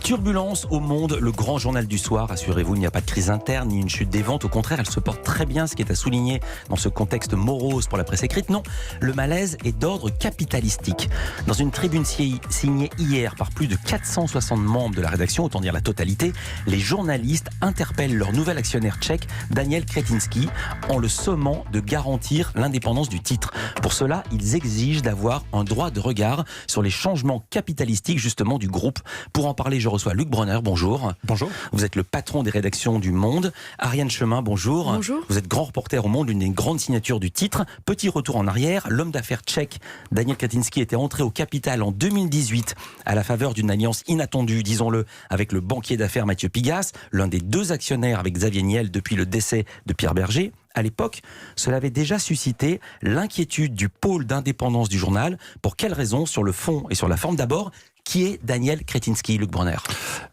Turbulence au Monde, le grand journal du soir. Rassurez-vous, il n'y a pas de crise interne ni une chute des ventes. Au contraire, elle se porte très bien, ce qui est à souligner dans ce contexte morose pour la presse écrite. Non, le malaise est d'ordre capitalistique. Dans une tribune signée hier par plus de 460 membres de la rédaction, autant dire la totalité, les journalistes interpellent leur nouvel actionnaire tchèque, Daniel Křetínský, en le sommant de garantir l'indépendance du titre. Pour cela, ils exigent d'avoir un droit de regard sur les changements capitalistiques justement du groupe. Pour en parler, je reçois Luc Bronner, bonjour. Bonjour. Vous êtes le patron des rédactions du Monde. Ariane Chemin, bonjour. Bonjour. Vous êtes grand reporter au Monde, l'une des grandes signatures du titre. Petit retour en arrière, l'homme d'affaires tchèque Daniel Křetínský était entré au capital en 2018 à la faveur d'une alliance inattendue, disons-le, avec le banquier d'affaires Mathieu Pigas, l'un des deux actionnaires avec Xavier Niel depuis le décès de Pierre Berger. À l'époque, cela avait déjà suscité l'inquiétude du pôle d'indépendance du journal. Pour quelles raisons? Sur le fond et sur la forme d'abord. Qui est Daniel Křetínský, Luc Bronner?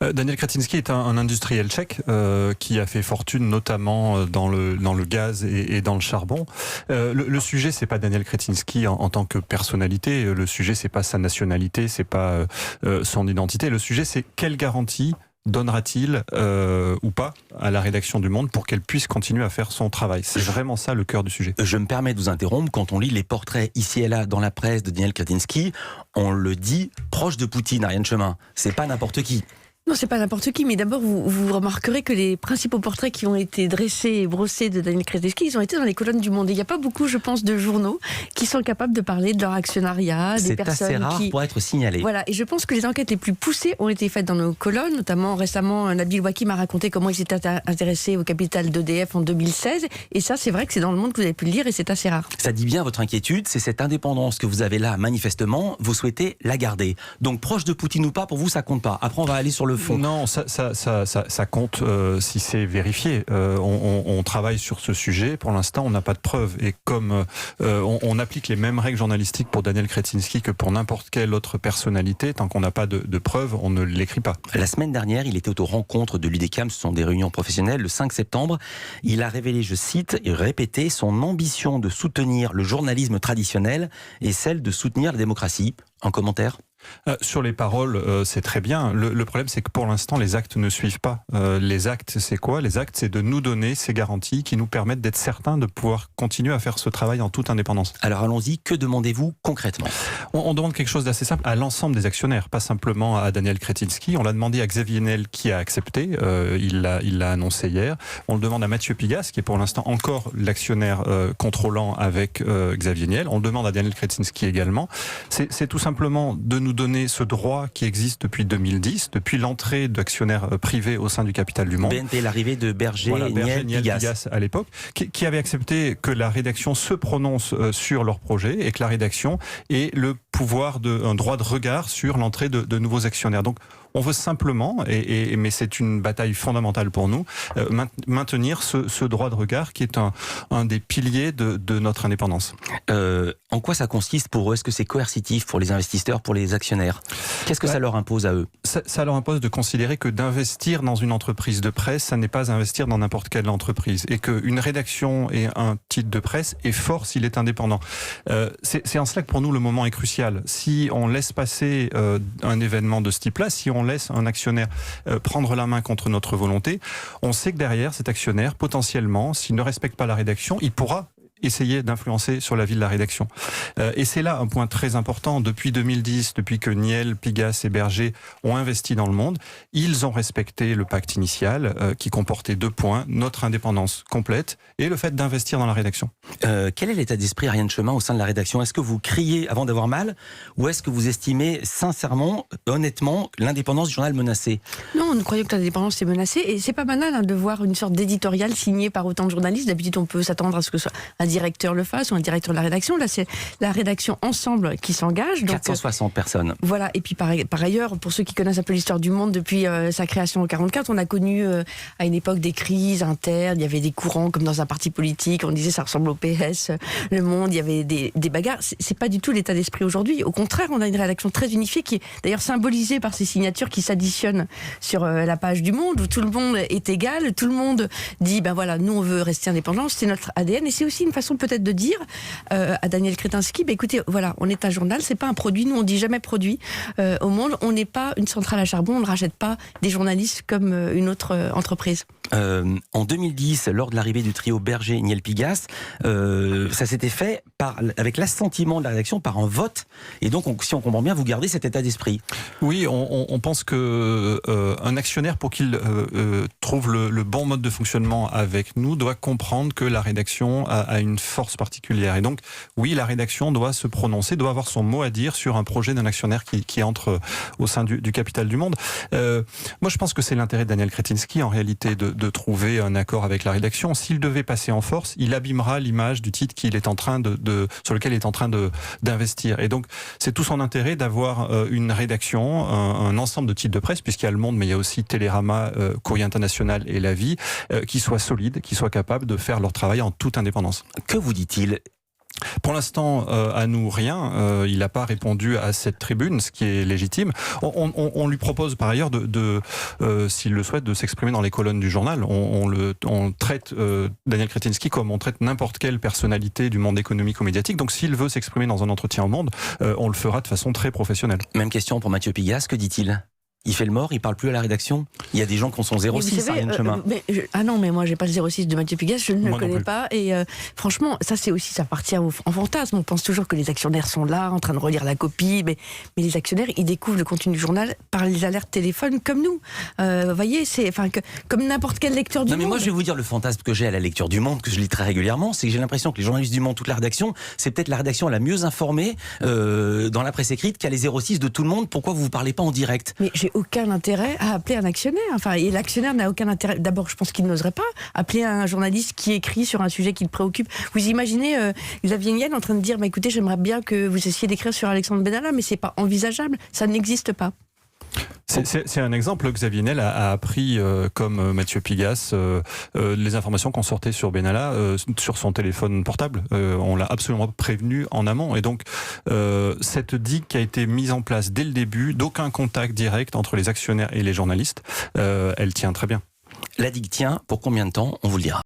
Daniel Křetínský est un industriel tchèque qui a fait fortune notamment dans le gaz et dans le charbon. Le sujet, c'est pas Daniel Křetínský en tant que personnalité. Le sujet, c'est pas sa nationalité, c'est pas son identité. Le sujet, c'est quelle garantie donnera-t-il ou pas à la rédaction du Monde pour qu'elle puisse continuer à faire son travail. C'est vraiment ça le cœur du sujet. Je me permets de vous interrompre. Quand on lit les portraits ici et là dans la presse de Daniel Křetínský, on le dit proche de Poutine, Ariane Chemin. C'est pas n'importe qui. Non, c'est pas n'importe qui, mais d'abord, vous remarquerez que les principaux portraits qui ont été dressés et brossés de Daniel Křetínský, ils ont été dans les colonnes du Monde. Et il n'y a pas beaucoup, je pense, de journaux qui sont capables de parler de leur actionnariat, des personnes C'est assez rare pour être signalé. Voilà, et je pense que les enquêtes les plus poussées ont été faites dans nos colonnes, notamment récemment, Nabil Wakim a raconté comment ils s'étaient intéressés au capital d'EDF en 2016, et ça, c'est vrai que c'est dans le Monde que vous avez pu le lire, et c'est assez rare. Ça dit bien votre inquiétude, c'est cette indépendance que vous avez là, manifestement, vous souhaitez la garder. Donc, proche de Poutine ou pas, pour vous, ça compte pas. Après, on va aller sur le fond. Non, ça compte si c'est vérifié. On travaille sur ce sujet. Pour l'instant, on n'a pas de preuves. Et comme on applique les mêmes règles journalistiques pour Daniel Křetínský que pour n'importe quelle autre personnalité, tant qu'on n'a pas de preuves, on ne l'écrit pas. La semaine dernière, il était aux rencontres de l'UDECAM, ce sont des réunions professionnelles, le 5 septembre. Il a révélé, je cite, et répété, son ambition de soutenir le journalisme traditionnel et celle de soutenir la démocratie. Un commentaire ? Sur les paroles, c'est très bien. Le problème, c'est que pour l'instant, les actes ne suivent pas. Les actes, c'est quoi? Les actes, c'est de nous donner ces garanties qui nous permettent d'être certains de pouvoir continuer à faire ce travail en toute indépendance. Alors allons-y, que demandez-vous concrètement? On demande quelque chose d'assez simple à l'ensemble des actionnaires, pas simplement à Daniel Křetínský. On l'a demandé à Xavier Niel qui a accepté, il l'a annoncé hier. On le demande à Mathieu Pigas, qui est pour l'instant encore l'actionnaire contrôlant avec Xavier Niel. On le demande à Daniel Křetínský également. C'est tout simplement de nous donner ce droit qui existe depuis 2010, depuis l'entrée d'actionnaires privés au sein du capital du Monde. BNP, l'arrivée de Berger, Niel, Pigas à l'époque, qui avait accepté que la rédaction se prononce sur leur projet et que la rédaction ait le pouvoir un droit de regard sur l'entrée de nouveaux actionnaires. Donc, on veut simplement, mais c'est une bataille fondamentale pour nous, maintenir ce droit de regard qui est un des piliers de notre indépendance. En quoi ça consiste pour eux? Est-ce que c'est coercitif pour les investisseurs, pour les actionnaires? Qu'est-ce que ça leur impose à eux? Ça leur impose de considérer que d'investir dans une entreprise de presse, ça n'est pas investir dans n'importe quelle entreprise. Et qu'une rédaction et un titre de presse est fort s'il est indépendant. C'est en cela que pour nous le moment est crucial. Si on laisse passer un événement de ce type-là, si on laisse un actionnaire prendre la main contre notre volonté, on sait que derrière cet actionnaire, potentiellement, s'il ne respecte pas la rédaction, il pourra essayer d'influencer sur la vie de la rédaction. Et c'est là un point très important. Depuis 2010, depuis que Niel, Pigas et Berger ont investi dans le Monde, ils ont respecté le pacte initial qui comportait 2 points, notre indépendance complète et le fait d'investir dans la rédaction. Quel est l'état d'esprit, Ariane Chemin, au sein de la rédaction? Est-ce que vous criez avant d'avoir mal ou est-ce que vous estimez sincèrement, honnêtement, l'indépendance du journal menacée? Non, nous croyons que l'indépendance est menacée et c'est pas banal de voir une sorte d'éditorial signé par autant de journalistes. D'habitude, on peut s'attendre à ce que ce soit un directeur le fasse ou un directeur de la rédaction. Là, c'est la rédaction ensemble qui s'engage. Donc, 460 personnes. Voilà. Et puis, par ailleurs, pour ceux qui connaissent un peu l'histoire du Monde depuis sa création en 1944, on a connu à une époque des crises internes. Il y avait des courants comme dans un parti politique. On disait ça ressemble au PS, le Monde. Il y avait des bagarres. C'est pas du tout l'état d'esprit aujourd'hui. Au contraire, on a une rédaction très unifiée qui est d'ailleurs symbolisée par ces signatures qui s'additionnent sur la page du Monde où tout le monde est égal. Tout le monde dit, ben voilà, nous on veut rester indépendant. C'est notre ADN et c'est aussi une façon peut-être de dire à Daniel Kretinsky, écoutez, voilà, on est un journal, c'est pas un produit, nous on dit jamais produit au Monde, on n'est pas une centrale à charbon, on ne rachète pas des journalistes comme une autre entreprise. En 2010, lors de l'arrivée du trio Berger-Niel-Pigas, ça s'était fait avec l'assentiment de la rédaction par un vote. Et donc, si on comprend bien, vous gardez cet état d'esprit. Oui, on pense que un actionnaire, pour qu'il trouve le bon mode de fonctionnement avec nous, doit comprendre que la rédaction a une force particulière. Et donc, oui, la rédaction doit se prononcer, doit avoir son mot à dire sur un projet d'un actionnaire qui entre au sein du capital du Monde. Moi, je pense que c'est l'intérêt de Daniel Kretinsky, en réalité, de trouver un accord avec la rédaction. S'il devait passer en force, il abîmera l'image du titre qu'il est en train sur lequel il est en train d'investir. Et donc, c'est tout son intérêt d'avoir une rédaction, un ensemble de titres de presse, puisqu'il y a Le Monde, mais il y a aussi Télérama, Courrier International et La Vie, qui soient solides, qui soient capables de faire leur travail en toute indépendance. Que vous dit-il ? Pour l'instant, à nous, rien. Il n'a pas répondu à cette tribune, ce qui est légitime. On lui propose par ailleurs, s'il le souhaite, de s'exprimer dans les colonnes du journal. On traite Daniel Kretinsky comme on traite n'importe quelle personnalité du monde économique ou médiatique. Donc s'il veut s'exprimer dans un entretien au Monde, on le fera de façon très professionnelle. Même question pour Mathieu Pigas, que dit-il ? Il fait le mort, il parle plus à la rédaction. Il y a des gens qui ont son 06, ça rien de chemin. Non, mais moi j'ai pas le 06 de Mathieu Pigas, je ne le connais pas. Et franchement, ça appartient en fantasme. On pense toujours que les actionnaires sont là, en train de relire la copie, mais les actionnaires, ils découvrent le contenu du journal par les alertes téléphone comme nous. Vous voyez, comme n'importe quel lecteur du Monde. Non, mais moi je vais vous dire le fantasme que j'ai à la lecture du Monde, que je lis très régulièrement, c'est que j'ai l'impression que les journalistes du Monde, toute la rédaction, c'est peut-être la rédaction la mieux informée dans la presse écrite qui a les 06 de tout le monde. Pourquoi vous parlez pas en direct ? Mais j'ai aucun intérêt à appeler un actionnaire. Et l'actionnaire n'a aucun intérêt. D'abord, je pense qu'il n'oserait pas appeler un journaliste qui écrit sur un sujet qui le préoccupe. Vous imaginez Xavier Niel en train de dire écoutez, j'aimerais bien que vous essayiez d'écrire sur Alexandre Benalla, mais c'est pas envisageable. Ça n'existe pas. C'est un exemple. Xavier Niel a appris, comme Mathieu Pigas, les informations qu'on sortait sur Benalla sur son téléphone portable. On l'a absolument prévenu en amont. Et donc, cette digue qui a été mise en place dès le début, d'aucun contact direct entre les actionnaires et les journalistes, elle tient très bien. La digue tient pour combien de temps ? On vous le dira.